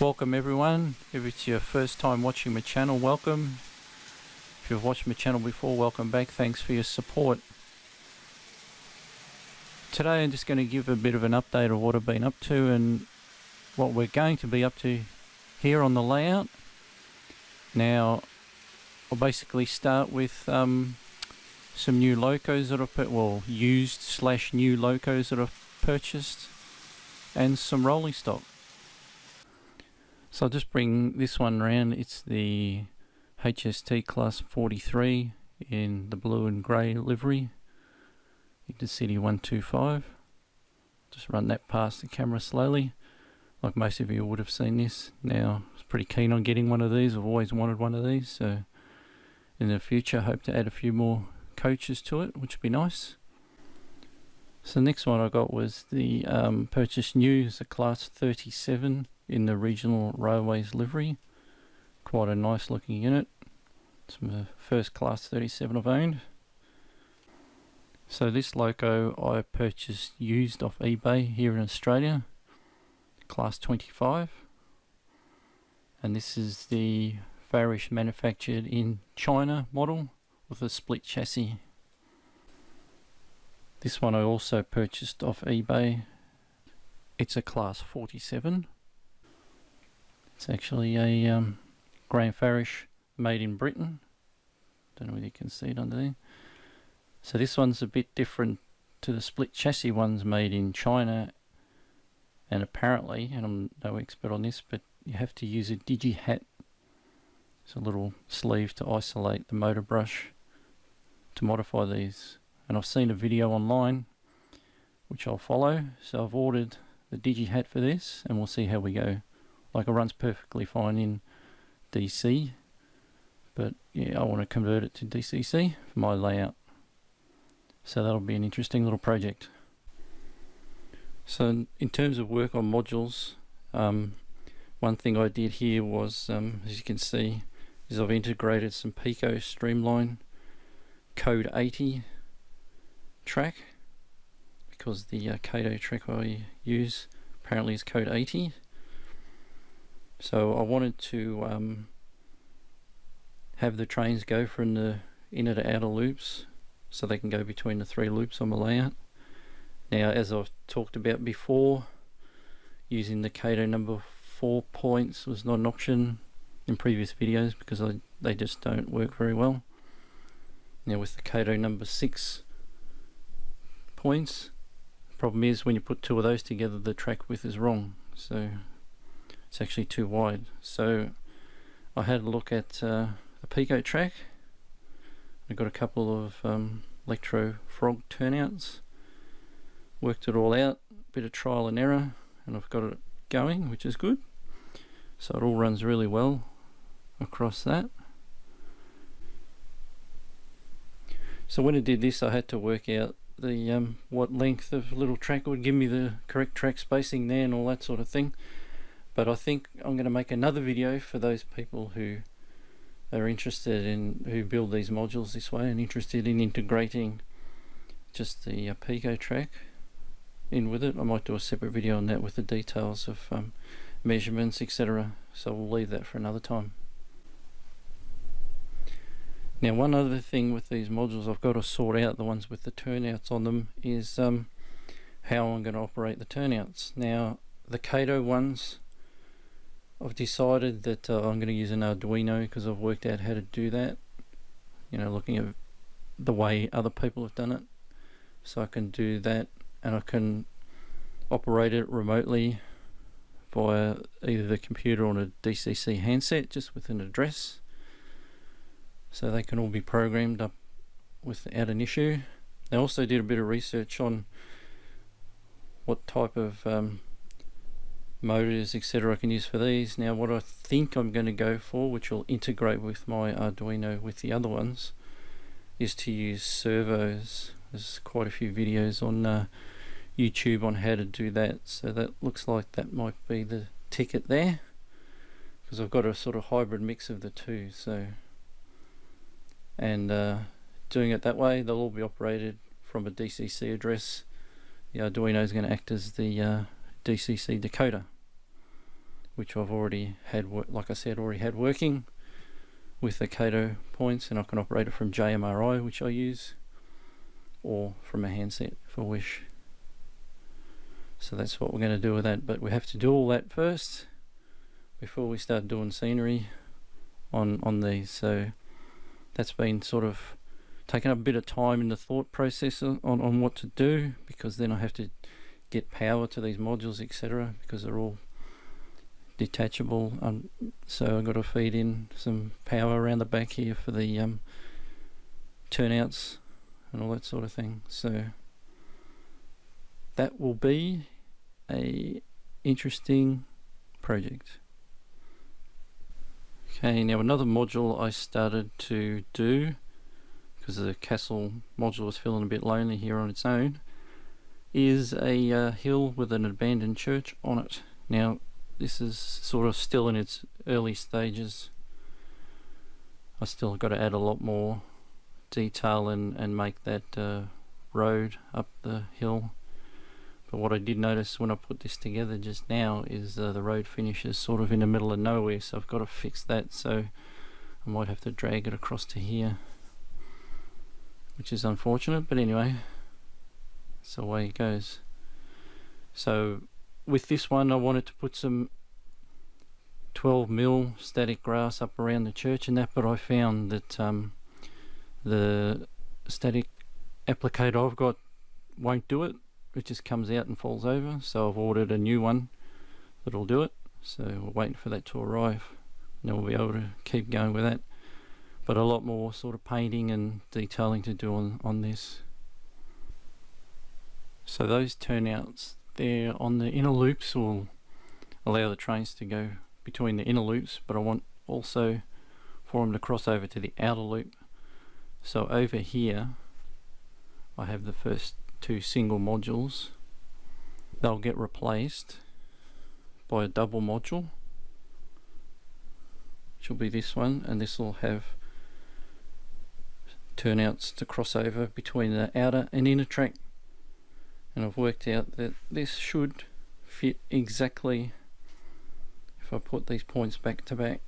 Welcome everyone. If it's your first time watching my channel, welcome. If you've watched my channel before, welcome back. Thanks for your support. Today I'm just going to give a bit of an update of what I've been up to and what we're going to be up to here on the layout. Now I'll basically start with some new locos that I've put, well, used / new locos that I've purchased, and some rolling stock. So I'll just bring this one around. It's the HST class 43 in the blue and grey livery, Intercity 125. Just run that past the camera slowly. Like most of you would have seen this. Now, I was pretty keen on getting one of these. I've always wanted one of these, so in the future I hope to add a few more coaches to it, which would be nice. So the next one I got was the purchased new, is a class 37 in the regional railways livery. Quite a nice looking unit. It's my first class 37 I've owned. So this loco I purchased used off eBay here in Australia, class 25, and this is the Farish manufactured in China model with a split chassis. This one I also purchased off eBay. It's a class 47. It's actually a Grand Farish made in Britain. Don't know whether you can see it under there. So this one's a bit different to the split chassis ones made in China, and apparently, and I'm no expert on this, but you have to use a digi hat. It's a little sleeve to isolate the motor brush to modify these. And I've seen a video online which I'll follow, so I've ordered the digi hat for this and we'll see how we go. Like, it runs perfectly fine in DC, but yeah, I want to convert it to DCC for my layout. So that'll be an interesting little project. So in terms of work on modules, one thing I did here was, as you can see, is I've integrated some Pico Streamline code 80 track, because the Kato track I use apparently is code 80. So I wanted to have the trains go from the inner to outer loops so they can go between the 3 loops on my layout. Now, as I've talked about before, using the Kato number 4 points was not an option in previous videos because they just don't work very well. Now with the Kato number 6 points, the problem is when you put 2 of those together, the track width is wrong, so it's actually too wide. So I had a look at the Pico track. I got a couple of electro frog turnouts, worked it all out, bit of trial and error, and I've got it going, which is good. So it all runs really well across that. So when I did this, I had to work out the what length of little track would give me the correct track spacing there and all that sort of thing. But I think I'm going to make another video for those people who are interested in, who build these modules this way and interested in integrating just the Pico track in with it. I might do a separate video on that with the details of measurements, etc. So we'll leave that for another time. Now, one other thing with these modules I've got to sort out, the ones with the turnouts on them, is how I'm going to operate the turnouts. Now, the Kato ones, I've decided that I'm going to use an Arduino because I've worked out how to do that, you know, looking at the way other people have done it. So I can do that, and I can operate it remotely via either the computer or a DCC handset, just with an address. So they can all be programmed up without an issue. I also did a bit of research on what type of motors, etc. I can use for these. Now, what I think I'm going to go for, which will integrate with my Arduino with the other ones, is to use servos. There's quite a few videos on YouTube on how to do that, so that looks like that might be the ticket there, because I've got a sort of hybrid mix of the two. So, and doing it that way, they'll all be operated from a DCC address. The Arduino is going to act as the DCC decoder. which I've already had, like I said, already had working with the Kato points, and I can operate it from JMRI, which I use, or from a handset if I wish. So that's what we're going to do with that, but we have to do all that first before we start doing scenery on these. So that's been sort of taking up a bit of time in the thought process on what to do, because then I have to get power to these modules, etc., because they're all detachable. So I've got to feed in some power around the back here for the turnouts and all that sort of thing. So that will be a interesting project. Okay, now another module I started to do, because the castle module was feeling a bit lonely here on its own, is a hill with an abandoned church on it. Now this is sort of still in its early stages. I still got to add a lot more detail and make that road up the hill. But what I did notice when I put this together just now is the road finishes sort of in the middle of nowhere, so I've got to fix that. So I might have to drag it across to here, which is unfortunate, but anyway, that's the way it goes. So with this one I wanted to put some 12mm static grass up around the church and that, but I found that the static applicator I've got won't do it. It just comes out and falls over, so I've ordered a new one that'll do it. So we're waiting for that to arrive, and then we'll be able to keep going with that. But a lot more sort of painting and detailing to do on this. So those turnouts there on the inner loops will allow the trains to go between the inner loops, but I want also for them to cross over to the outer loop. So over here I have the first two single modules. They'll get replaced by a double module, which will be this one, and this will have turnouts to cross over between the outer and inner track. And I've worked out that this should fit exactly if I put these points back to back.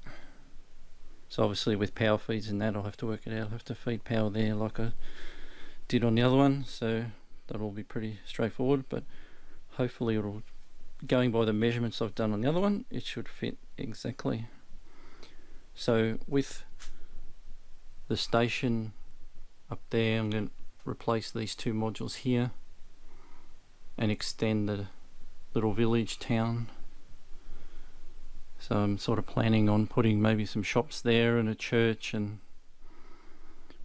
So obviously with power feeds and that I'll have to work it out. I'll have to feed power there like I did on the other one, so that'll be pretty straightforward, but hopefully it'll, going by the measurements I've done on the other one, it should fit exactly. So with the station up there, I'm going to replace these two modules here and extend the little village town. So I'm sort of planning on putting maybe some shops there and a church, and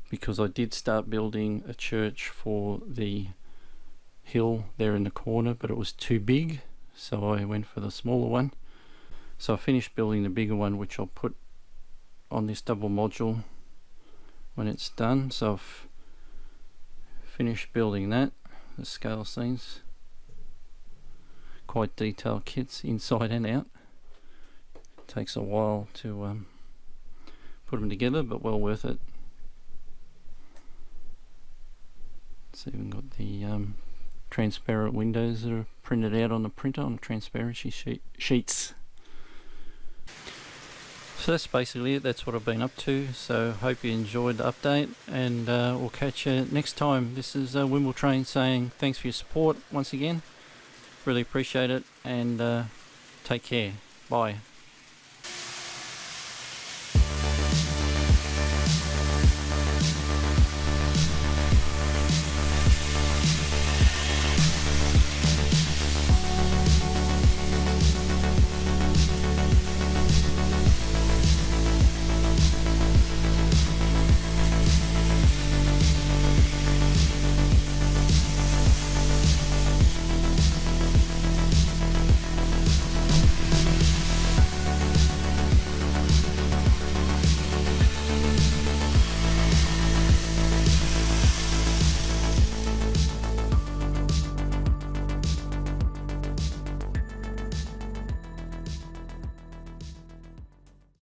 because I did start building a church for the hill there in the corner, but it was too big, so I went for the smaller one. So I finished building the bigger one, which I'll put on this double module when it's done. So I've finished building that, the scale scenes, quite detailed kits inside and out. Takes a while to put them together, but well worth it. It's even got the transparent windows that are printed out on the printer on transparency sheets. So that's basically it. That's what I've been up to. So hope you enjoyed the update, and we'll catch you next time. This is Wimbletrain saying thanks for your support once again. Really appreciate it, and take care. Bye.